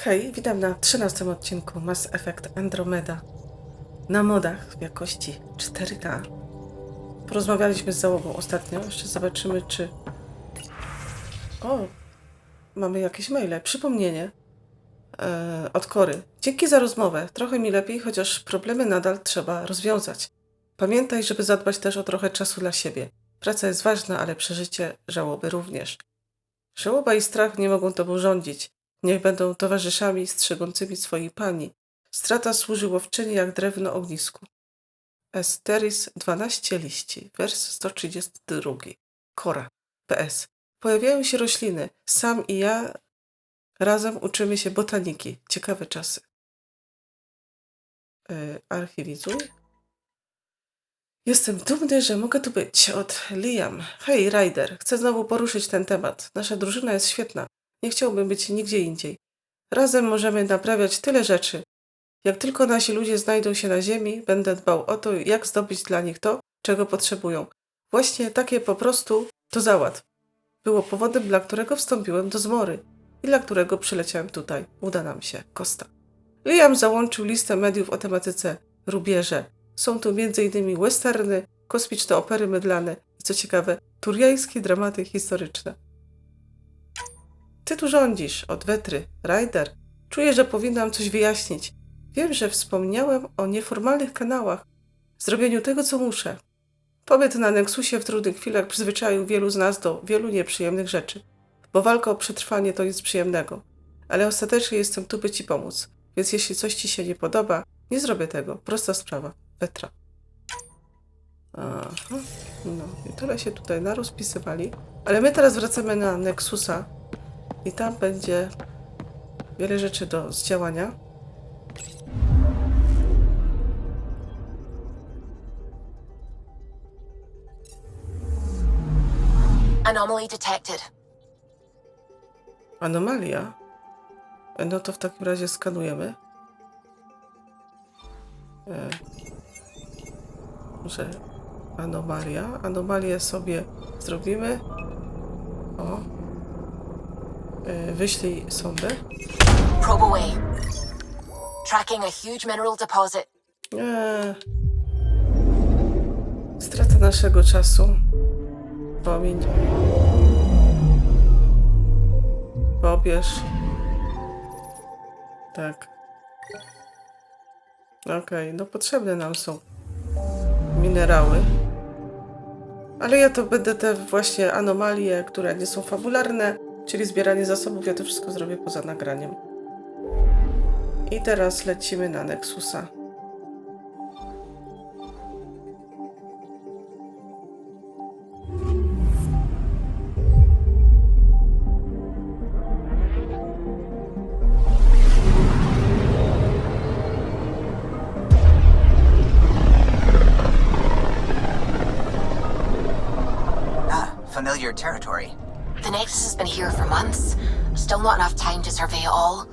Hej, witam na 13 odcinku Mass Effect Andromeda na modach w jakości 4K. Porozmawialiśmy z załogą ostatnio, jeszcze zobaczymy czy... O, mamy jakieś maile, przypomnienie od Kory. Dzięki za rozmowę, trochę mi lepiej, chociaż problemy nadal trzeba rozwiązać. Pamiętaj, żeby zadbać też o trochę czasu dla siebie. Praca jest ważna, ale przeżycie żałoby również. Żałoba i strach nie mogą tobą rządzić. Niech będą towarzyszami strzegącymi swojej pani. Strata służy łowczyni jak drewno ognisku. Esteris 12 liści, wers 132. Kora. PS. Pojawiają się rośliny. Sam i ja razem uczymy się botaniki. Ciekawe czasy. Archiwizuj. Jestem dumny, że mogę tu być. Od Liam. Hej, Ryder. Chcę znowu poruszyć ten temat. Nasza drużyna jest świetna. Nie chciałbym być nigdzie indziej. Razem możemy naprawiać tyle rzeczy. Jak tylko nasi ludzie znajdą się na ziemi, będę dbał o to, jak zdobyć dla nich to, czego potrzebują. Właśnie takie po prostu to załatw. Było powodem, dla którego wstąpiłem do zmory i dla którego przyleciałem tutaj. Uda nam się. Kosta. Liam załączył listę mediów o tematyce rubieże. Są tu m.in. westerny, kosmiczne opery mydlane i co ciekawe, turiańskie dramaty historyczne. Ty tu rządzisz, od wetry, Ryder. Czuję, że powinnam coś wyjaśnić. Wiem, że wspomniałem o nieformalnych kanałach, zrobieniu tego, co muszę. Pobyt na Nexusie w trudnych chwilach przyzwyczaił wielu z nas do wielu nieprzyjemnych rzeczy, bo walka o przetrwanie to nic przyjemnego. Ale ostatecznie jestem tu, by ci pomóc, więc jeśli coś ci się nie podoba, nie zrobię tego. Prosta sprawa. Wetra. Aha. No i tyle się tutaj narozpisywali. Ale my teraz wracamy na Nexusa i tam będzie wiele rzeczy do zdziałania. Anomaly detected. Anomalia? No to w takim razie skanujemy. Może anomalia. Anomalię sobie zrobimy. O. Wyślij sondę. Probe away. Tracking a huge mineral deposit. Strata naszego czasu. Pomiń. Pobierz. Tak. Okej, no potrzebne nam są minerały. Ale ja to będę te właśnie anomalie, które nie są fabularne, czyli zbieranie zasobów, ja to wszystko zrobię poza nagraniem. I teraz lecimy na Nexusa. Familiar territory. The Nexus has been here for months. Still not enough time to survey it all.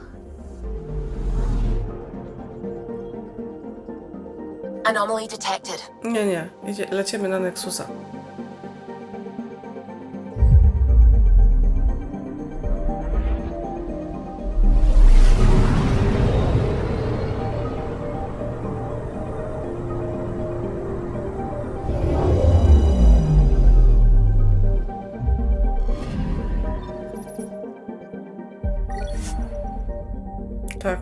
Anomaly detected. Nie, lecimy na Nexusa. Tak.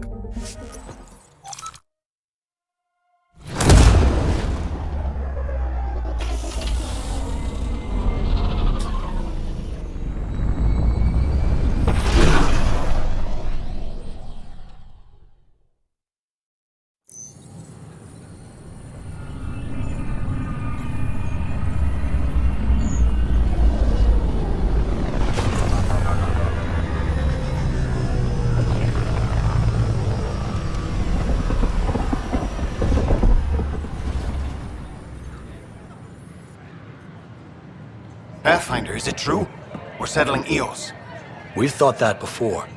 Pathfinder, is it true? We're settling Eos. We've thought that before.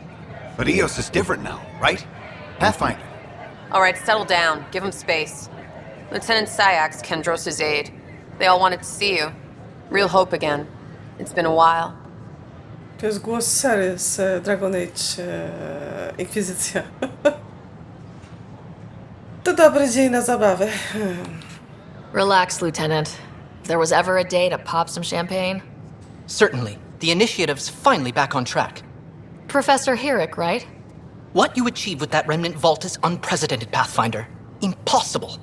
But Eos is different now, right? Pathfinder. All right, settle down. Give him space. Lieutenant Syax, Kendros' aide. They all wanted to see you. Real hope again. It's been a while. To jest głos Sary z Dragon Age Inkwizycja. To dobry dzień na zabawę. Relax, Lieutenant. If there was ever a day to pop some champagne. Certainly. The initiative's finally back on track. Professor Herrick, right? What you achieved with that remnant vault is unprecedented, Pathfinder. Impossible.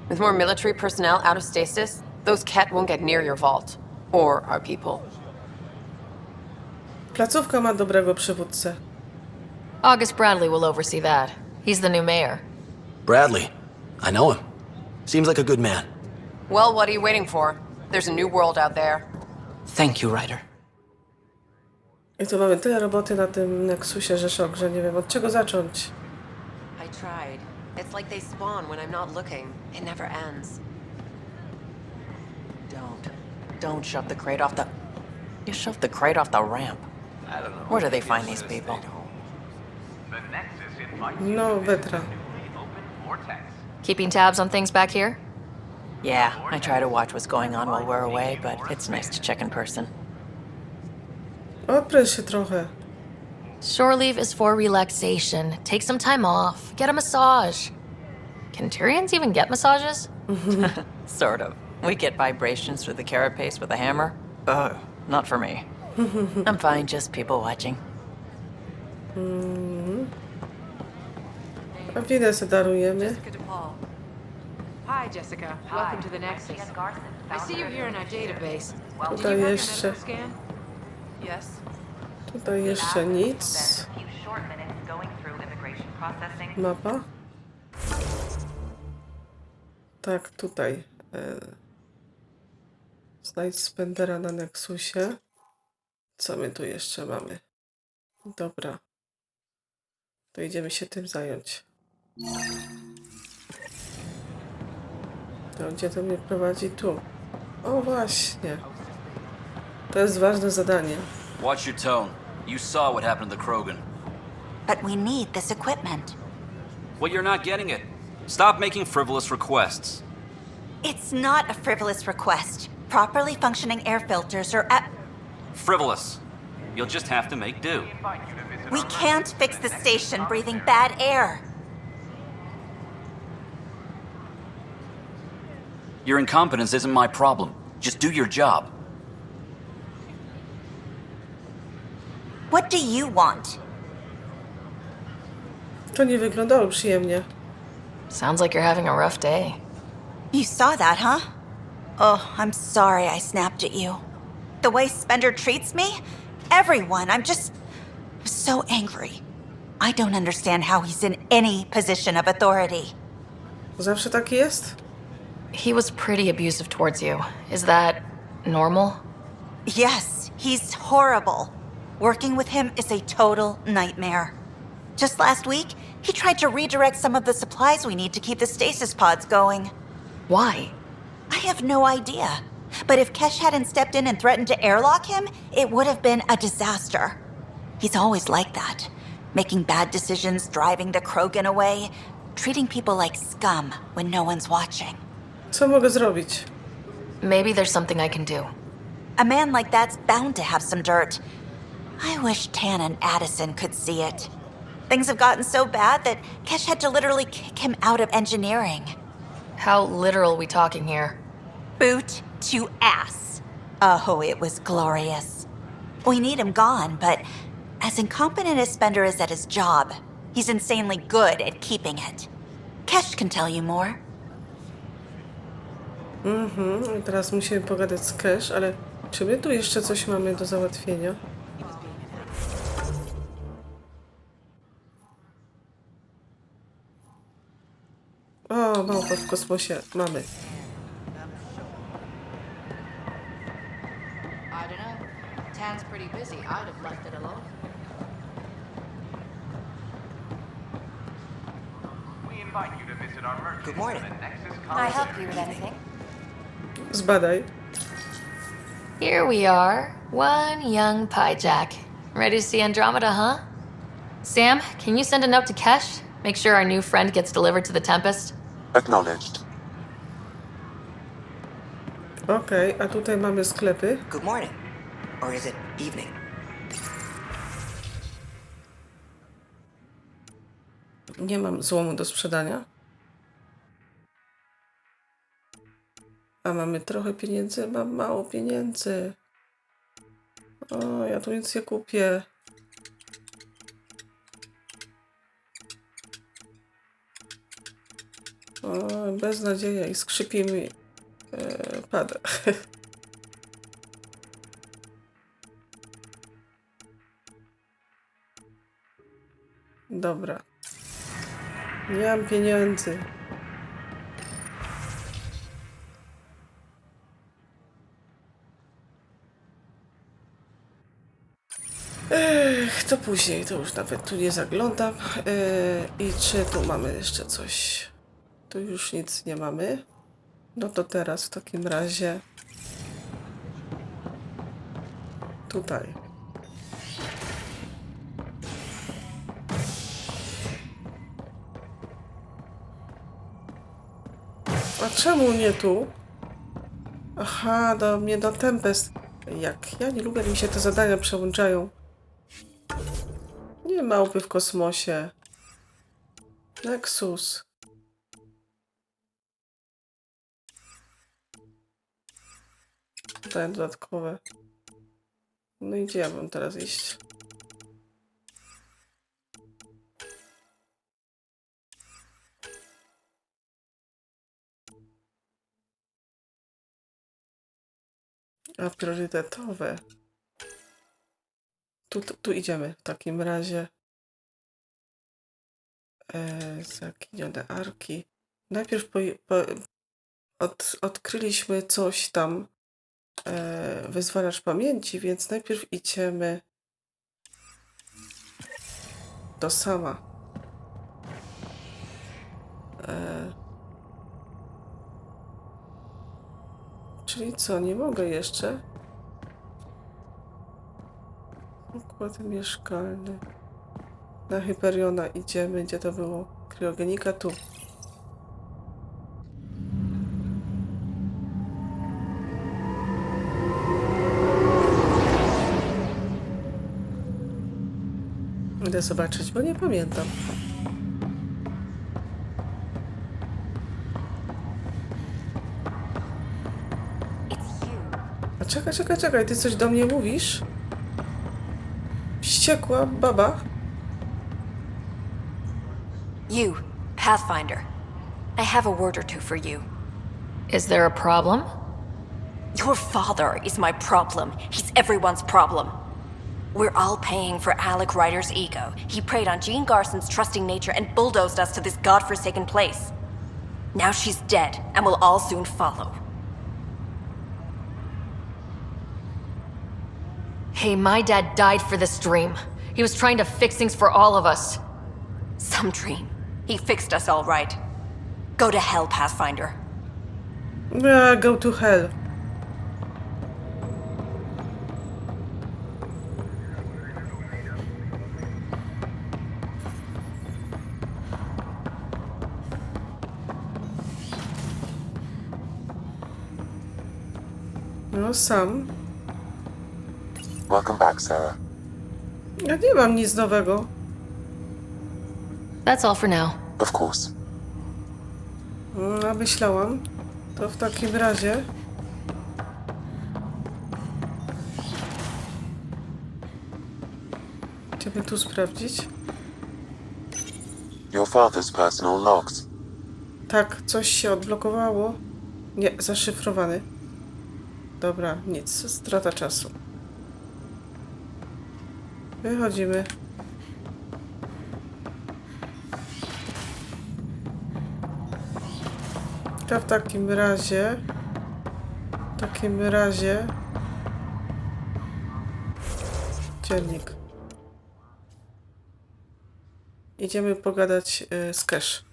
With more military personnel out of stasis, those Ket won't get near your vault. Or our people. Placówka ma dobrego przywódcę. August Bradley will oversee that. He's the new mayor. Bradley. I know him. Seems like a good man. Well, what are you waiting for? There's a new world out there. Thank you, Ryder. I tu mamy tyle roboty na tym Nexusie, że szok, że nie wiem od czego zacząć. I tried. It's like they spawn when I'm not looking. It never ends. Don't shove the crate off the... You shoved the crate off the ramp. I don't know. Where do they find these people? No, Wetra. Keeping tabs on things back here? Yeah, I try to watch what's going on while we're away, but it's nice to check in person. Odpręż się trochę. Shore leave is for relaxation. Take some time off. Get a massage. Can Tyrians even get massages? Sort of. We get vibrations through the carapace with a hammer. Oh, not for me. I'm fine, just people watching. A winę se darujemy. Hi, Jessica. Welcome to the Nexus. I see you're here in our database. Did Tutaj you work jeszcze, on a scan? Yes. tutaj jeszcze nic. Mapa. Tak, tutaj. Znajdź Spendera na Nexusie. Co my tu jeszcze mamy? Dobra. To idziemy się tym zająć. To gdzie to mnie prowadzi? Tu. O właśnie. To jest ważne zadanie. Watch your tone. You saw what happened to the Krogan. But we need this equipment. Well, you're not getting it. Stop making frivolous requests. It's not a frivolous request. Properly functioning air filters are at... Frivolous. You'll just have to make do. We can't fix the station breathing bad air. Your incompetence isn't my problem. Just do your job. What do you want? To nie wyglądało przyjemnie. Sounds like you're having a rough day. You saw that, huh? Oh, I'm sorry I snapped at you. The way Spender treats me? Everyone, I'm so angry. I don't understand how he's in any position of authority. Zawsze tak jest? He was pretty abusive towards you. Is that normal? Yes, he's horrible. Working with him is a total nightmare. Just last week, he tried to redirect some of the supplies we need to keep the stasis pods going. Why? I have no idea. But if Kesh hadn't stepped in and threatened to airlock him, it would have been a disaster. He's always like that. Making bad decisions, driving the Krogan away, treating people like scum when no one's watching. Co mogę zrobić? Maybe there's something I can do. A man like that's bound to have some dirt. I wish Tan and Addison could see it. Things have gotten so bad that Kesh had to literally kick him out of engineering. How literal we talking here? Boot to ass. Oh, it was glorious. We need him gone, but as incompetent as Spender is at his job, he's insanely good at keeping it. Kesh can tell you more. Teraz musimy pogadać z Cash, ale czy my tu jeszcze coś mamy do załatwienia? O, małpa w kosmosie. Mamy. I don't know. Tan's pretty busy. I'd have left it alone. Good morning. Can I help you with anything? Zbadaj. Here we are, one young piejack. Ready to see Andromeda, huh? Sam, can you send a note to Kesh? Make sure our new friend gets delivered to the Tempest? Acknowledged. Okej, a tutaj mamy sklepy. Good morning. Or is it evening? Nie mam złomu do sprzedania. A mamy trochę pieniędzy? Mam mało pieniędzy. O, ja tu nic nie kupię. O, beznadzieja i skrzypi mi pada. Dobra. Nie mam pieniędzy. To później, to już nawet tu nie zaglądam. I czy tu mamy jeszcze coś? Tu już nic nie mamy. No to teraz w takim razie tutaj. A czemu nie tu? Aha, do mnie do Tempest. Jak ja nie lubię, jak mi się te zadania przełączają. Nie małpy w kosmosie. Nexus. Zadania dodatkowe. No i gdzie ja mam teraz iść? A priorytetowe. Tu idziemy w takim razie. Zaginione arki. Najpierw odkryliśmy coś tam. Wyzwalacz pamięci, więc najpierw idziemy do sama. Czyli co, nie mogę jeszcze? Układ mieszkalny. Na Hyperiona idziemy, gdzie to było? Kryogenika tu. Idę zobaczyć, bo nie pamiętam. A czekaj, ty coś do mnie mówisz? Wściekła baba. You, Pathfinder. I have a word or two for you. Is there a problem? Your father is my problem. He's everyone's problem. We're all paying for Alec Ryder's ego. He preyed on Jean Garson's trusting nature and bulldozed us to this godforsaken place. Now she's dead, and we'll all soon follow. Hey, my dad died for this dream. He was trying to fix things for all of us. Some dream. He fixed us all right. Go to hell, Pathfinder. Yeah, go to hell. No sam. Welcome back, Sarah. Ja nie mam nic nowego. That's all for now. Of course. No, myślałam. To w takim razie... Chcemy tu sprawdzić. Your father's personal logs. Tak, coś się odblokowało. Nie, zaszyfrowany. Dobra, nic. Strata czasu. Wychodzimy. To w takim razie... Dziennik. Idziemy pogadać z Cash.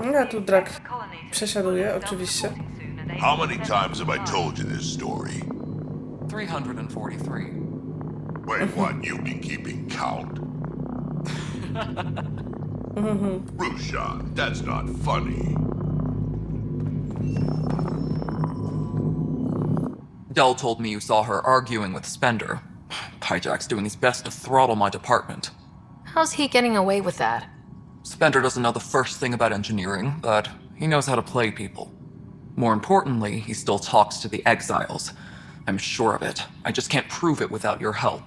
Ja tu Drak przesiaduje, oczywiście. How many times have I told you this story? 343. Wait, what? You've been keeping count? Rushan, that's not funny. Dell told me you saw her arguing with Spender. Pyjack's doing his best to throttle my department. How's he getting away with that? Spender doesn't know the first thing about engineering, but he knows how to play people. More importantly, he still talks to the exiles. I'm sure of it. I just can't prove it without your help.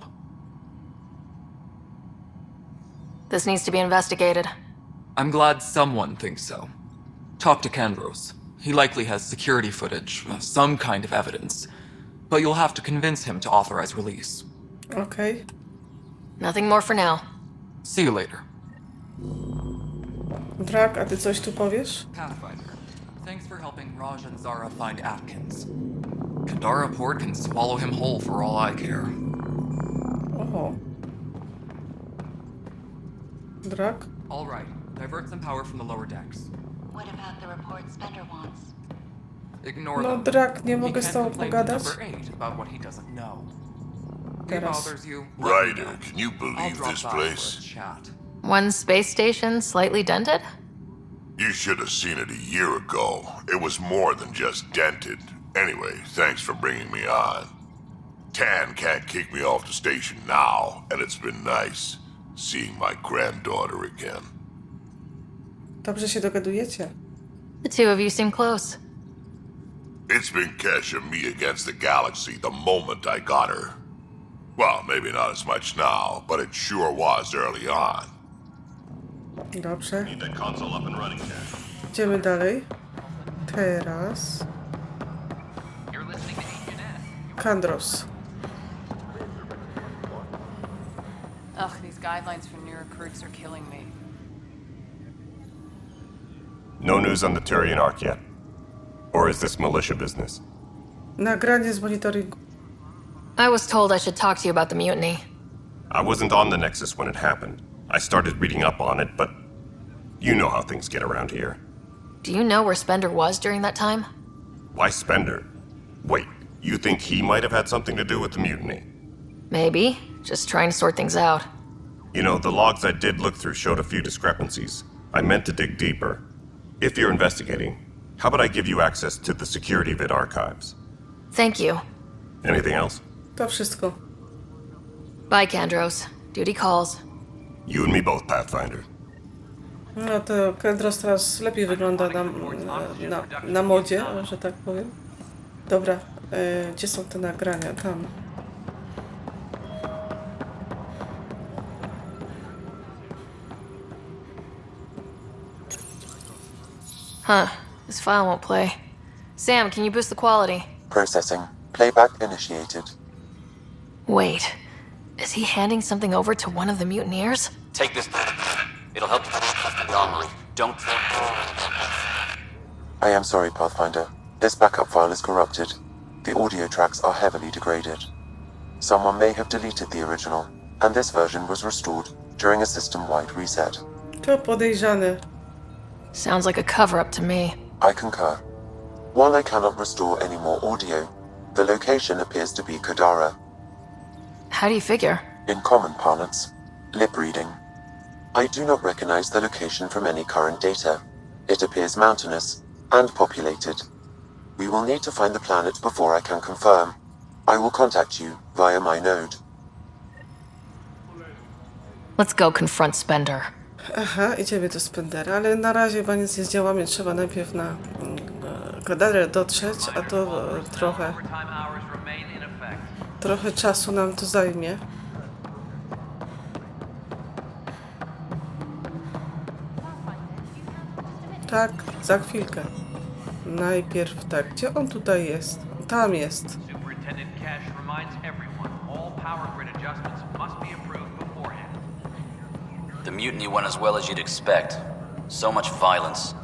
This needs to be investigated. I'm glad someone thinks so. Talk to Kandros. He likely has security footage, some kind of evidence. But you'll have to convince him to authorize release. Okay. Nothing more for now. See you later. Drak, a ty coś tu powiesz? Pathfinder, thanks for helping Raj and Zara find Atkins. Kadara Port can swallow him whole for all I care. Oho. Drak? All right, divert some power from the lower decks. What about the report Spender wants? Ignore No, them. Drak, nie He mogę can't z tobą complain to pogadać. number 8 about what he doesn't know. If he Teraz. bothers you, let me Ryder, know. can you I'll believe drop this by for a place? chat. One space station slightly dented? You should have seen it a year ago. It was more than just dented. Anyway, thanks for bringing me on. Tan can't kick me off the station now, and it's been nice seeing my granddaughter again. Dobrze się dogadujecie. The two of you seem close. It's been Kesh and me against the galaxy the moment I got her. Well, maybe not as much now, but it sure was early on. Dobrze. Need that console up and running, Kesh. Idziemy dalej. Teraz... Kandros. Ugh, these guidelines for new recruits are killing me. No news on the Turian Ark yet? Or is this militia business? Nagranie z monitoringu. I was told I should talk to you about the mutiny. I wasn't on the Nexus when it happened. I started reading up on it, but you know how things get around here. Do you know where Spender was during that time? Why Spender? Wait, you think he might have had something to do with the mutiny? Maybe. Just trying to sort things out. You know, the logs I did look through showed a few discrepancies. I meant to dig deeper. If you're investigating, how about I give you access to the security vid archives? Thank you. Anything else? To wszystko. Bye, Kandros. Duty calls. You and me both, Pathfinder. No to Kandros teraz lepiej wygląda na modzie, że tak powiem. Dobra, gdzie są te nagrania? Tam. Huh. This file won't play. Sam, can you boost the quality? Processing. Playback initiated. Wait. Is he handing something over to one of the mutineers? Take this. It'll help you online. Don't. I am sorry, Pathfinder. This backup file is corrupted. The audio tracks are heavily degraded. Someone may have deleted the original, and this version was restored during a system-wide reset. To podejrzane. Sounds like a cover-up to me. I concur. While I cannot restore any more audio, the location appears to be Kadara. How do you figure? In common parlance, lip reading. I do not recognize the location from any current data. It appears mountainous and populated. We will need to find the planet before I can confirm. I will contact you via my node. Let's go confront Spender. Aha, idziemy do Spendera, ale na razie chyba nic nie zdziałamy. Trzeba najpierw na Kadarę dotrzeć, a to trochę czasu nam to zajmie. Tak, za chwilkę. Najpierw tak, gdzie on tutaj jest? Tam jest. Superintendent Cash reminds everyone all power grid adjustments must be approved beforehand. The mutiny went as well as you'd expect. So much violence.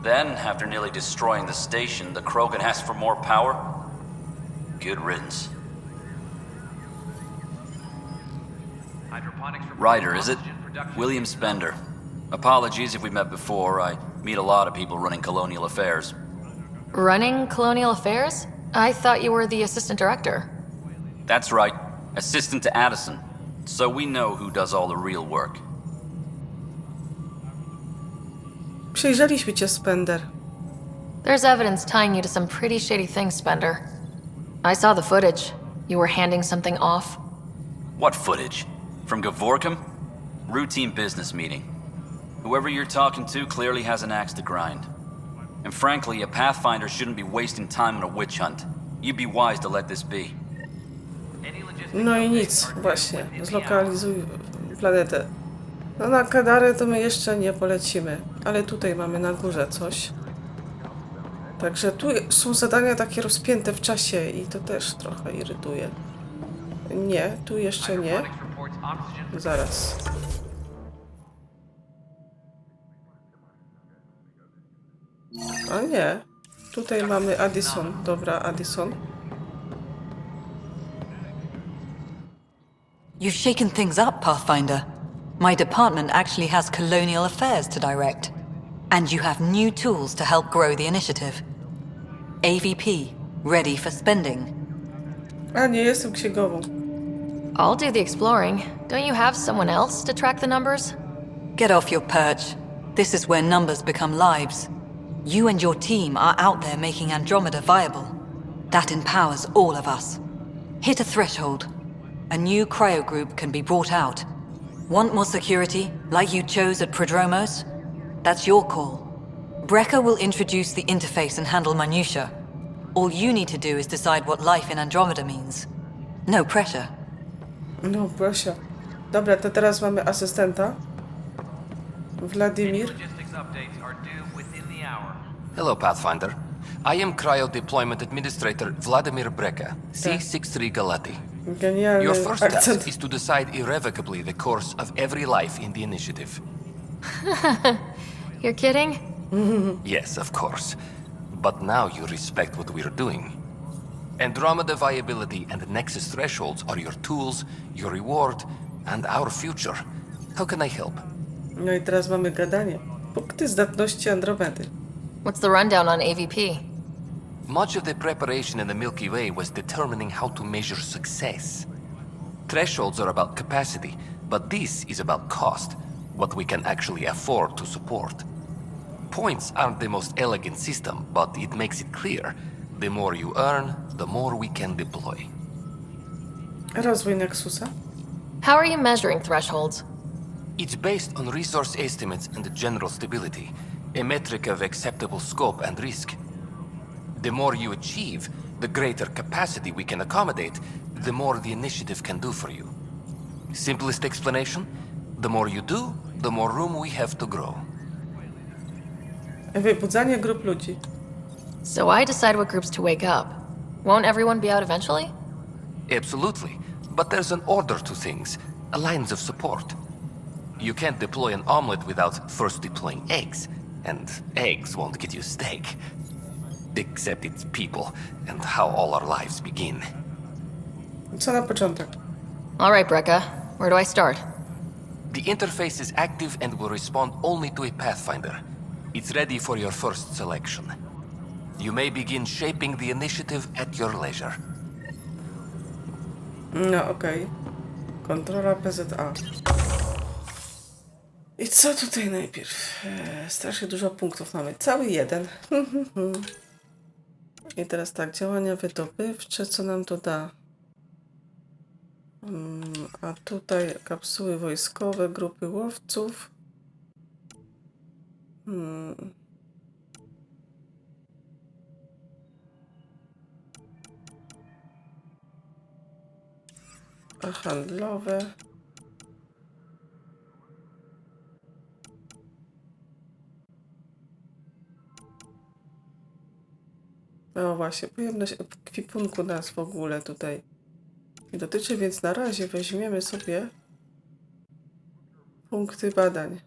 Then, after nearly destroying the station, the Krogan asked for more power? Good riddance. Hydroponics for Ryder, is it? William Spender. Apologies if we met before. I meet a lot of people running colonial affairs. Running colonial affairs? I thought you were the assistant director. That's right. Assistant to Addison. So we know who does all the real work. Przejrzeliśmy cię, Spender. There's evidence tying you to some pretty shady things, Spender. I saw the footage. You were handing something off. What footage? From Gavorkum? Routine business meeting. Whoever you're talking to clearly has an axe to grind. And frankly, a Pathfinder shouldn't be wasting time on a witch hunt. You'd be wise to let this be. No i nic, właśnie. Zlokalizuj planetę. No na Kadarę to my jeszcze nie polecimy. Ale tutaj mamy na górze coś. Także tu są zadania takie rozpięte w czasie i to też trochę irytuje. Nie, tu jeszcze nie. Zaraz. A nie. Tutaj mamy Addison. Dobra, Addison. You've shaken things up, Pathfinder. My department actually has colonial affairs to direct. And you have new tools to help grow the initiative. AVP, ready for spending. A nie, jestem księgową. I'll do the exploring. Don't you have someone else to track the numbers? Get off your perch. This is where numbers become lives. You and your team are out there making Andromeda viable. That empowers all of us. Hit a threshold. A new cryo group can be brought out. Want more security, like you chose at Prodromos? That's your call. Brecker will introduce the interface and handle minutiae. All you need to do is decide what life in Andromeda means. No pressure. No pressure. Dobra, to teraz mamy asystenta. Wladimir. Hello, Pathfinder. I am Cryo Deployment Administrator Vladimir Brecker, C63 Galati. Genialny Your first akcent. task is to decide irrevocably the course of every life in the initiative. You're kidding? Yes, of course. But now you respect what we're doing. Andromeda viability and Nexus thresholds are your tools, your reward, and our future. How can I help? No i teraz mamy gadanie. Punkty zdatności Andromedy. What's the rundown on AVP? Much of the preparation in the Milky Way was determining how to measure success. Thresholds are about capacity, but this is about cost, what we can actually afford to support. Points aren't the most elegant system, but it makes it clear. The more you earn, the more we can deploy. Rozwój Nexusa. How are you measuring thresholds? It's based on resource estimates and general stability, a metric of acceptable scope and risk. The more you achieve, the greater capacity we can accommodate, the more the initiative can do for you. Simplest explanation, the more you do, the more room we have to grow. Wybudzanie grup ludzi. So I decide what groups to wake up. Won't everyone be out eventually? Absolutely, but there's an order to things, a lines of support. You can't deploy an omelet without first deploying eggs, and eggs won't get you steak. Except it's people, and how all our lives begin. Co na początek? All right, Brecca. Where do I start? The interface is active and will respond only to a Pathfinder. It's ready for your first selection. You may begin shaping the initiative at your leisure. No okej. Kontrola PZA. I co tutaj najpierw? Strasznie dużo punktów mamy. Cały jeden. I teraz tak, działania wydobywcze, co nam to da? A tutaj kapsuły wojskowe, grupy łowców. A handlowe. No właśnie, pojemność ekwipunku nas w ogóle tutaj nie dotyczy, więc na razie weźmiemy sobie punkty badań.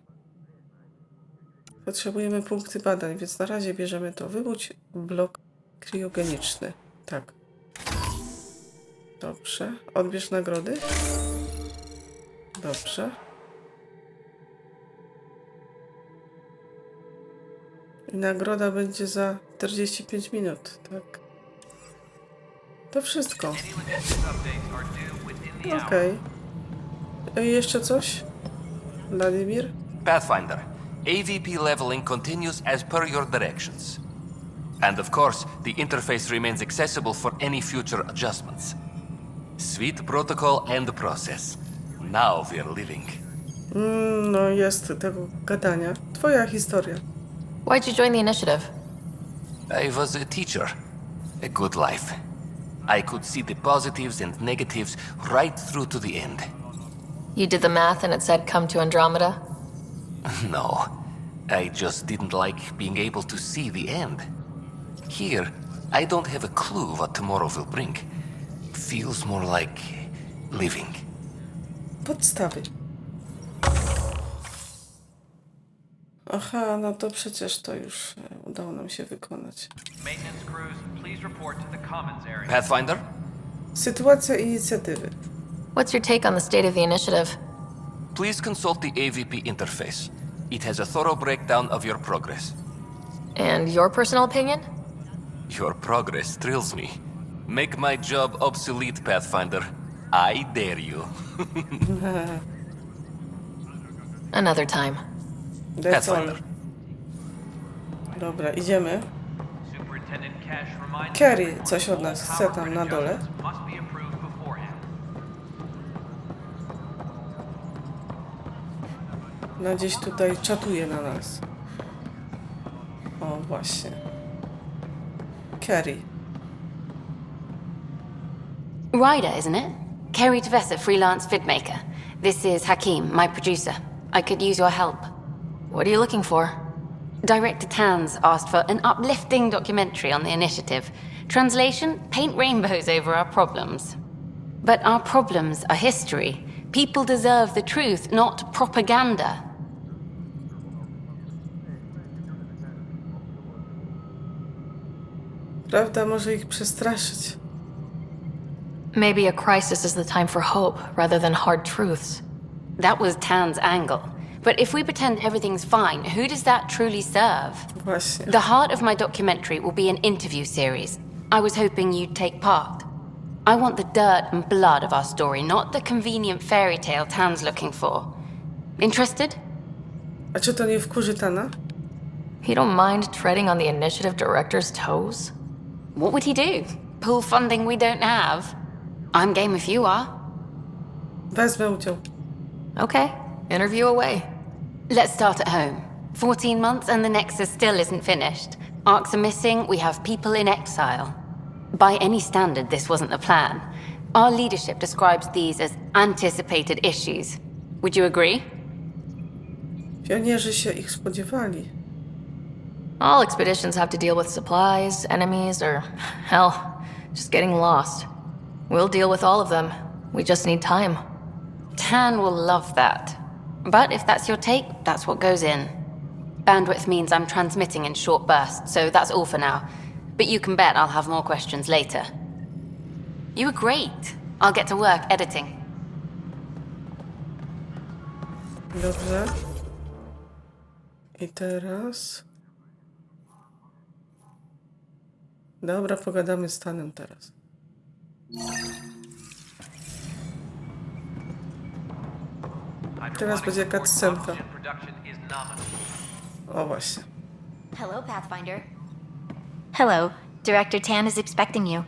Potrzebujemy punkty badań, więc na razie bierzemy to. Wybudź blok kriogeniczny. Tak. Dobrze. Odbierz nagrody. Dobrze. I nagroda będzie za 45 minut, tak. To wszystko. Okej. I jeszcze coś? Wladimir? Pathfinder, AVP leveling continues as per your directions. And of course, the interface remains accessible for any future adjustments. Sweet protocol and process. Now we're living. No jest tego gadania. Twoja historia. Why'd you join the initiative? I was a teacher. A good life. I could see the positives and negatives right through to the end. You did the math and it said come to Andromeda? No, I just didn't like being able to see the end. Here, I don't have a clue what tomorrow will bring. Feels more like living. Podstawy. Aha, no to przecież to już udało nam się wykonać. Maintenance crews, please report to the commons area. Pathfinder? Sytuacja inicjatywy. What's your take on the state of the initiative? Please consult the AVP interface. It has a thorough breakdown of your progress. And your personal opinion? Your progress thrills me. Make my job obsolete, Pathfinder. I dare you. Another time. That's all. Dobra, idziemy. Superintendent Cash reminds Carrie coś od nas chce tam na dole. must be approved beforehand. No gdzieś tutaj czatuje na nas. O, właśnie. Carrie. Ryder, isn't it? Kerry Tevessa, freelance vidmaker. This is Hakim, my producer. I could use your help. What are you looking for? Director Tans asked for an uplifting documentary on the initiative. Translation, paint rainbows over our problems. But our problems are history. People deserve the truth, not propaganda. Prawda może ich przestraszyć. Maybe a crisis is the time for hope rather than hard truths. That was Tan's angle. But if we pretend everything's fine, who does that truly serve? Właśnie. The heart of my documentary will be an interview series. I was hoping you'd take part. I want the dirt and blood of our story, not the convenient fairy tale Tan's looking for. Interested? A czy to nie wkurzy Tana? You don't mind treading on the initiative director's toes? What would he do? Pull funding we don't have? I'm game if you are. Wezmę udział. Okay, interview away. Let's start at home. 14 months and the Nexus still isn't finished. Arcs are missing, we have people in exile. By any standard, this wasn't the plan. Our leadership describes these as anticipated issues. Would you agree? Pionierzy się ich spodziewali. All expeditions have to deal with supplies, enemies, or, hell, just getting lost. We'll deal with all of them. We just need time. Tan will love that. But if that's your take, that's what goes in. Bandwidth means I'm transmitting in short bursts, so that's all for now. But you can bet I'll have more questions later. You were great. I'll get to work editing. Dobrze. I teraz... Dobra, pogadamy z Tanem teraz. Teraz będzie cutscenka. O właśnie. Hello, Pathfinder. Hello. Director Tan is expecting you.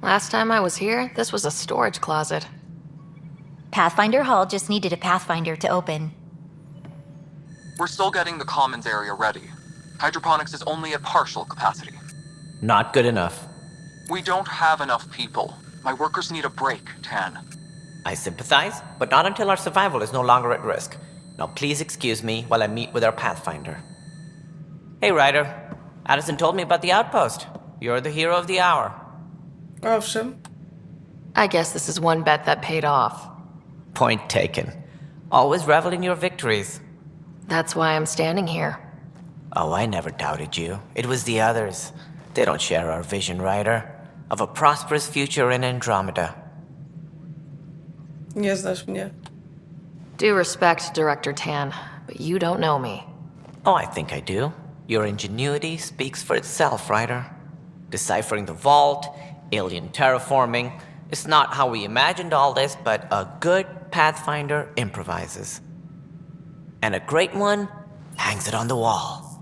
Last time I was here, this was a storage closet. Pathfinder Hall just needed a Pathfinder to open. We're still getting the commons area ready. Hydroponics is only at partial capacity. Not good enough. We don't have enough people. My workers need a break, Tan. I sympathize, but not until our survival is no longer at risk. Now please excuse me while I meet with our Pathfinder. Hey, Ryder. Addison told me about the outpost. You're the hero of the hour. Owszem. I guess this is one bet that paid off. Point taken. Always revel in your victories. That's why I'm standing here. Oh, I never doubted you. It was the others. They don't share our vision, Ryder, of a prosperous future in Andromeda. Nie znasz mnie. Due respect, Director Tan, but you don't know me. Oh, I think I do. Your ingenuity speaks for itself, Ryder. Deciphering the vault, alien terraforming. It's not how we imagined all this, but a good Pathfinder improvises. And a great one hangs it on the wall.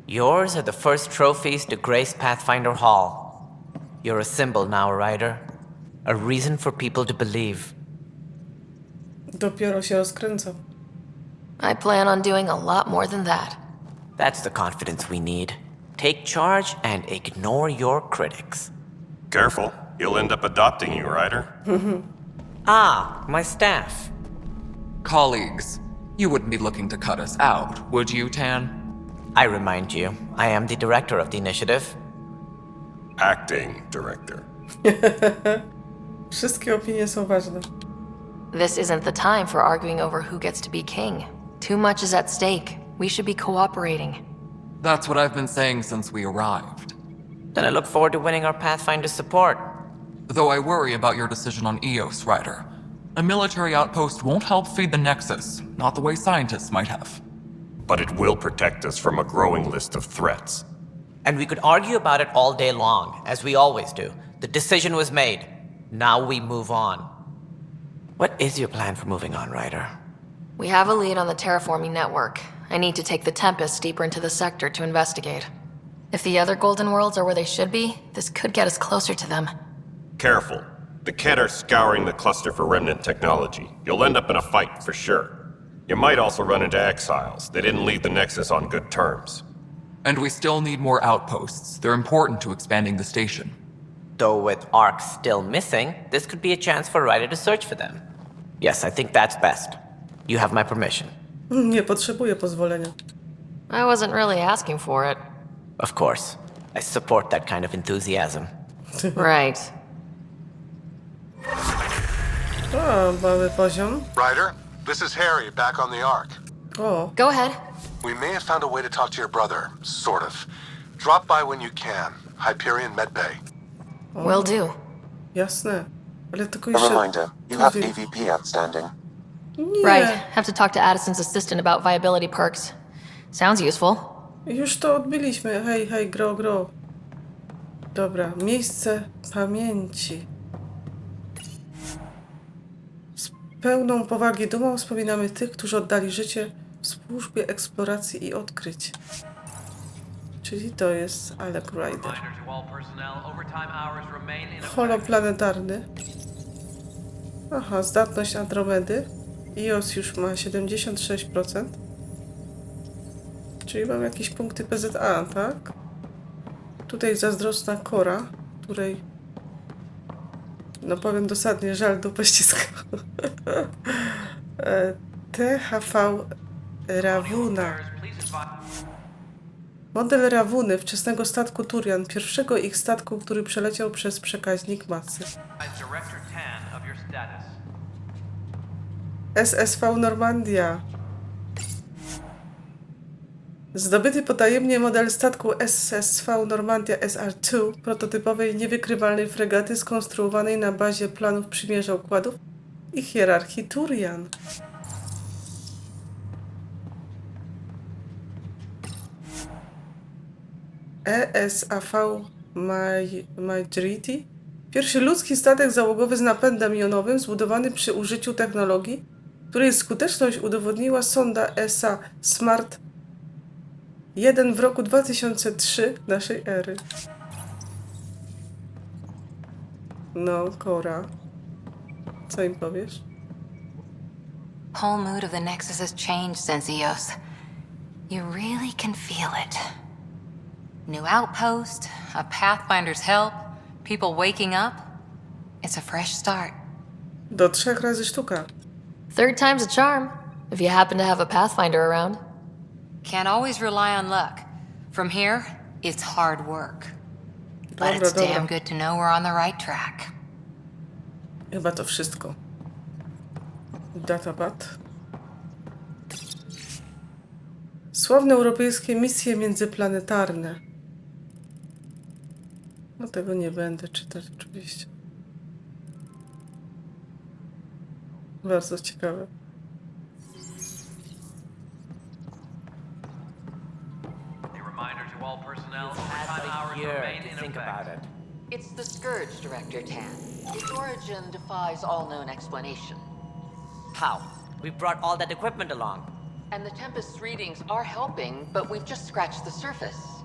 Yours are the first trophies to grace Pathfinder Hall. You're a symbol now, Ryder. A reason for people to believe. Dopiero się rozkręcam. I plan on doing a lot more than that. That's the confidence we need. Take charge and ignore your critics. Careful, you'll end up adopting you, Ryder. Ah, my staff. Colleagues, you wouldn't be looking to cut us out, would you, Tan? I remind you, I am the director of the initiative. Acting director. Wszystkie opinie są ważne. This isn't the time for arguing over who gets to be king. Too much is at stake. We should be cooperating. That's what I've been saying since we arrived. Then I look forward to winning our Pathfinder support. Though I worry about your decision on EOS, Ryder. A military outpost won't help feed the Nexus, not the way scientists might have. But it will protect us from a growing list of threats. And we could argue about it all day long, as we always do. The decision was made. Now we move on. What is your plan for moving on, Ryder? We have a lead on the terraforming network. I need to take the Tempest deeper into the sector to investigate. If the other Golden Worlds are where they should be, this could get us closer to them. Careful. The Kett are scouring the cluster for remnant technology. You'll end up in a fight, for sure. You might also run into exiles. They didn't leave the Nexus on good terms. And we still need more outposts. They're important to expanding the station. Though with Ark still missing, this could be a chance for Ryder to search for them. Yes, I think that's best. You have my permission. Nie potrzebuję pozwolenia. I wasn't really asking for it. Of course. I support that kind of enthusiasm. Right. O, mały poziom. Ryder, this is Harry, back on the Ark. O. Go ahead. We may have found a way to talk to your brother, sort of. Drop by when you can. Hyperion Medbay. Will do. Jasne. Ale tylko A jeszcze... reminder, you have AVP outstanding. Nie. Right. Have to talk to Addison's assistant about viability perks. Sounds useful. Już to odbyliśmy. Hej, hej, gro. Dobra, miejsce pamięci. Z pełną powagi dumą wspominamy tych, którzy oddali życie w służbie eksploracji i odkryć. Czyli to jest Alec Ryder. Holoplanetarny. Aha, zdatność Andromedy. EOS już ma 76%. Czyli mam jakieś punkty PZA, tak? Tutaj zazdrosna Kora, której... No powiem dosadnie, żal dupę ściska. THV Rawuna. Model Rawuny, wczesnego statku Turian, pierwszego ich statku, który przeleciał przez przekaźnik masy. SSV Normandia. Zdobyty potajemnie model statku SSV Normandia SR2, prototypowej niewykrywalnej fregaty skonstruowanej na bazie planów przymierza układów i hierarchii Turian. ESAV Majority. Pierwszy ludzki statek załogowy z napędem jonowym zbudowany przy użyciu technologii, której skuteczność udowodniła sonda ESA Smart 1 w roku 2003 naszej ery. No, Kora. Co im powiesz? Whole mood of the Nexus has changed since EOS. You really can feel it. New outpost, a Pathfinder's help, people waking up. It's a fresh start. Do 3 razy sztuka. Third time's a charm, if you happen to have a Pathfinder around. Can't always rely on luck. From here, it's hard work. But Dobra, it's damn dobra. good to know we're on the right track. Chyba to wszystko. Datapad. Sławne europejskie misje międzyplanetarne. No tego nie będę czytać oczywiście. Bardzo ciekawe. Think about it. It's the Scourge, Director Tan. Its origin defies all known explanation. How? We brought all that equipment along. And the Tempest's readings are helping, but we've just scratched the surface.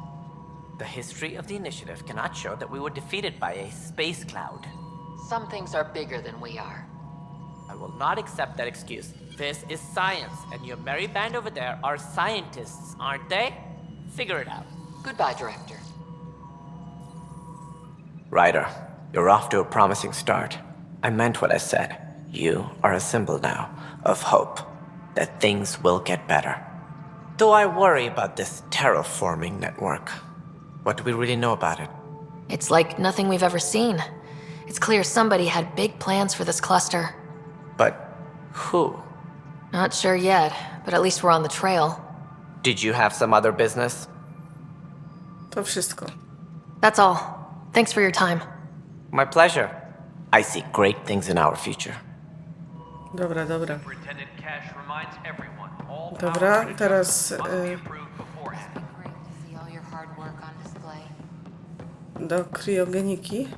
The history of the initiative cannot show that we were defeated by a space cloud. Some things are bigger than we are. I will not accept that excuse. This is science, and your merry band over there are scientists, aren't they? Figure it out. Goodbye, Director. Ryder, you're off to a promising start. I meant what I said. You are a symbol now of hope, that things will get better. Though I worry about this terraforming network. What do we really know about it? It's like nothing we've ever seen. It's clear somebody had big plans for this cluster. But who? Not sure yet, but at least we're on the trail. Did you have some other business? To wszystko. That's all. Thanks for your time. My pleasure. I see great things in our future. Dobra. Superintendent Cash reminds everyone all Dobra, teraz do kriogeniki.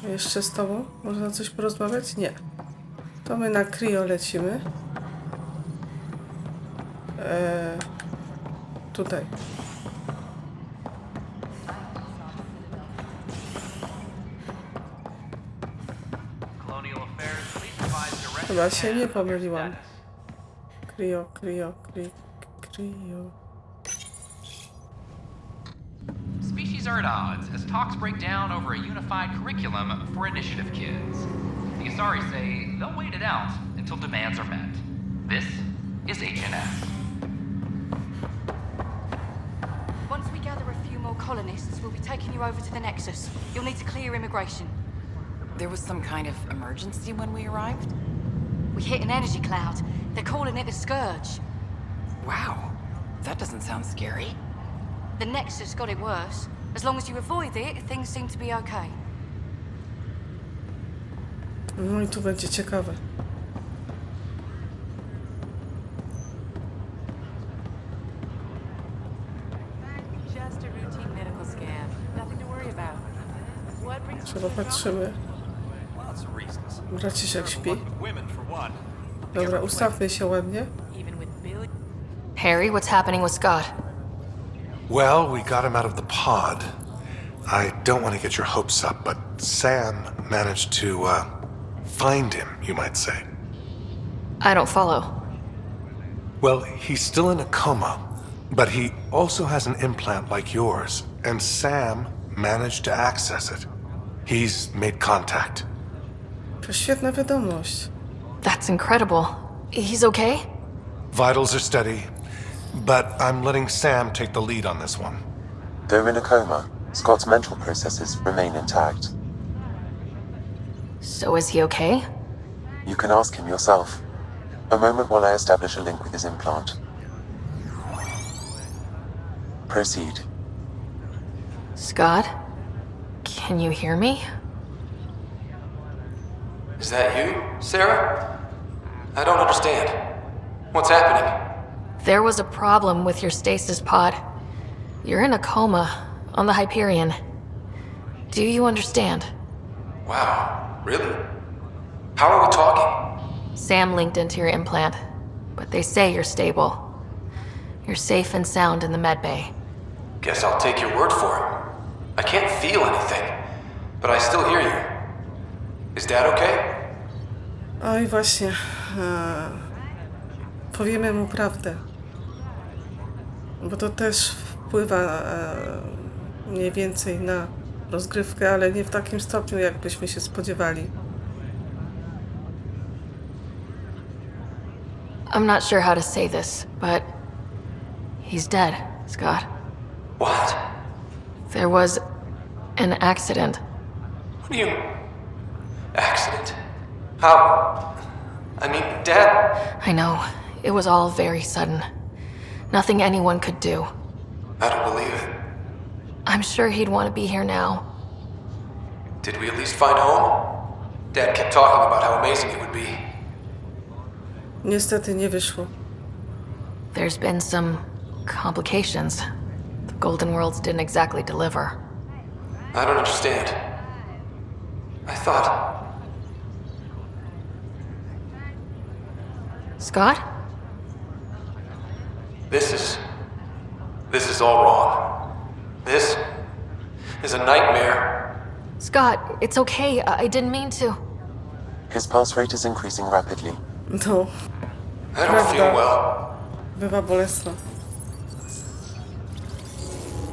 Jeszcze z tobą? Można coś porozmawiać? Nie. To my na krio lecimy. Tutaj. Chyba się nie pomyliłam. Krio. Species are at odds as talks break down over a unified curriculum for initiative kids. The Asari say they'll wait it out until demands are met. This is HNS. Once we gather a few more colonists, we'll be taking you over to the Nexus. You'll need to clear immigration. There was some kind of emergency when we arrived? We hit an energy cloud. They're calling it a Scourge. Wow, that doesn't sound scary. The Nexus got it worse. As long as you avoid it, things seem to be okay. No i tu będzie ciekawe. Just a routine medical scan. Nothing to worry about. What brings Trzeba patrzymy. Braciszek śpi. Dobra, ustawmy się ładnie. Harry, what's happening with Scott? Well, we got him out of the pod. I don't want to get your hopes up, but Sam managed to, find him, you might say. I don't follow. Well, he's still in a coma, but he also has an implant like yours, and Sam managed to access it. He's made contact. To świetna wiadomość. That's incredible. He's okay? Vitals are steady, but I'm letting Sam take the lead on this one. Though in a coma, Scott's mental processes remain intact. So is he okay? You can ask him yourself. A moment while I establish a link with his implant. Proceed. Scott? Can you hear me? Is that you, Sarah? I don't understand. What's happening? There was a problem with your stasis pod. You're in a coma on the Hyperion. Do you understand? Wow, really? How are we talking? Sam linked into your implant, but they say you're stable. You're safe and sound in the medbay. Guess I'll take your word for it. I can't feel anything, but I still hear you. Is Dad okay? Oj, właśnie. Powiemy mu prawdę. Bo to też wpływa mniej więcej na rozgrywkę, ale nie w takim stopniu, jakbyśmy się spodziewali. I'm not sure how to say this, but he's dead, Scott. What? There was an accident. What do you... Accident? How? I mean, Dad... I know. It was all very sudden. Nothing anyone could do. I don't believe it. I'm sure he'd want to be here now. Did we at least find home? Dad kept talking about how amazing it would be. Niestety nie wyszło. There's been some complications. The Golden Worlds didn't exactly deliver. I don't understand. I thought... Scott? This is all wrong. This is a nightmare. Scott, it's okay. I didn't mean to. His pulse rate is increasing rapidly. No. I don't feel well. Bywa bolesna.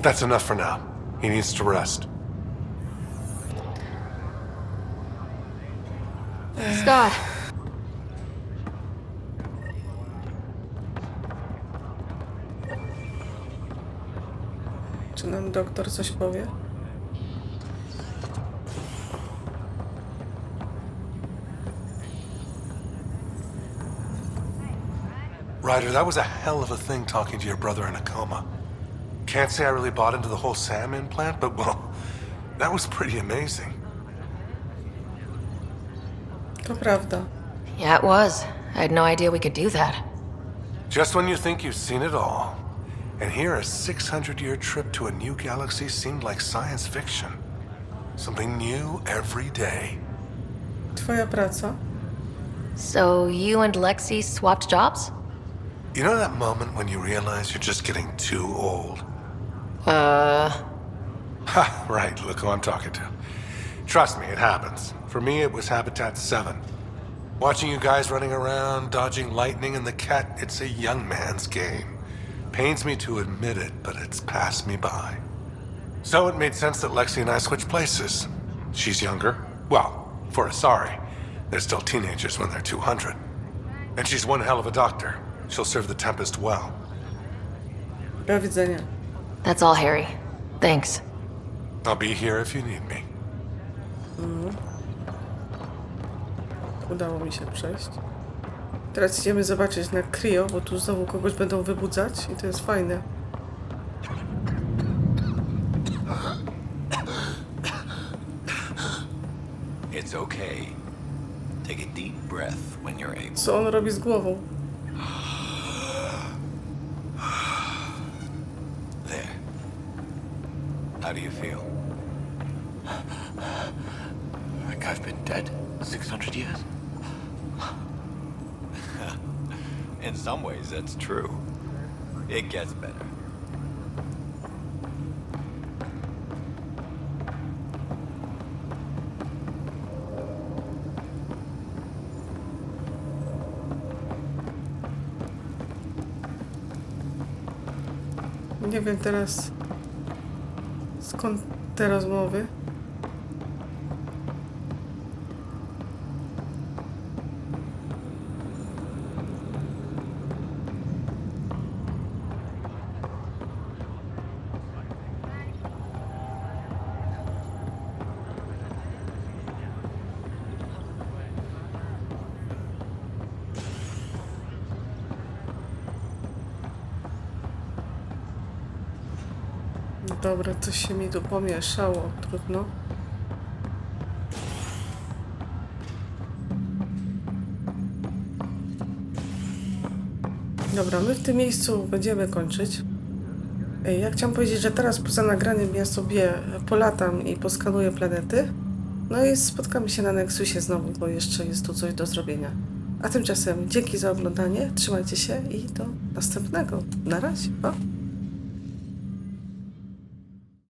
That's enough for now. He needs to rest. Scott. Czy nam doktor coś powie? Ryder, that was a hell of a thing talking to your brother in a coma. Can't say I really bought into the whole Sam implant, but well, that was pretty amazing. To prawda. Yeah, it was. I had no idea we could do that. Just when you think you've seen it all, and here a 600-year trip to a new galaxy seemed like science fiction. Something new every day. Twoja praca? So you and Lexi swapped jobs? You know that moment when you realize you're just getting too old? Ha, right, look who I'm talking to. Trust me, it happens. For me, it was Habitat 7. Watching you guys running around, dodging lightning and the cat, it's a young man's game. Pains me to admit it, but it's passed me by. So it made sense that Lexi and I switched places. She's younger. Well, for Asari. They're still teenagers when they're 200. And she's one hell of a doctor. She'll serve the Tempest well. Do widzenia. That's all, Harry. Thanks. I'll be here if you need me. Udało mi się przejść. Teraz idziemy zobaczyć na Cryo, bo tu znowu kogoś będą wybudzać i to jest fajne. It's okay. Take a deep breath when you're able. Co on robi z głową? There. How do you feel? Like I've been dead 600 years? In some ways, that's true. It gets better. Nie wiem teraz skąd te rozmowy. Dobra, coś się mi tu pomieszało, trudno. Dobra, my w tym miejscu będziemy kończyć. Ja chciałam powiedzieć, że teraz poza nagraniem ja sobie polatam i poskanuję planety. No i spotkamy się na Nexusie znowu, bo jeszcze jest tu coś do zrobienia. A tymczasem dzięki za oglądanie, trzymajcie się i do następnego. Na razie, pa!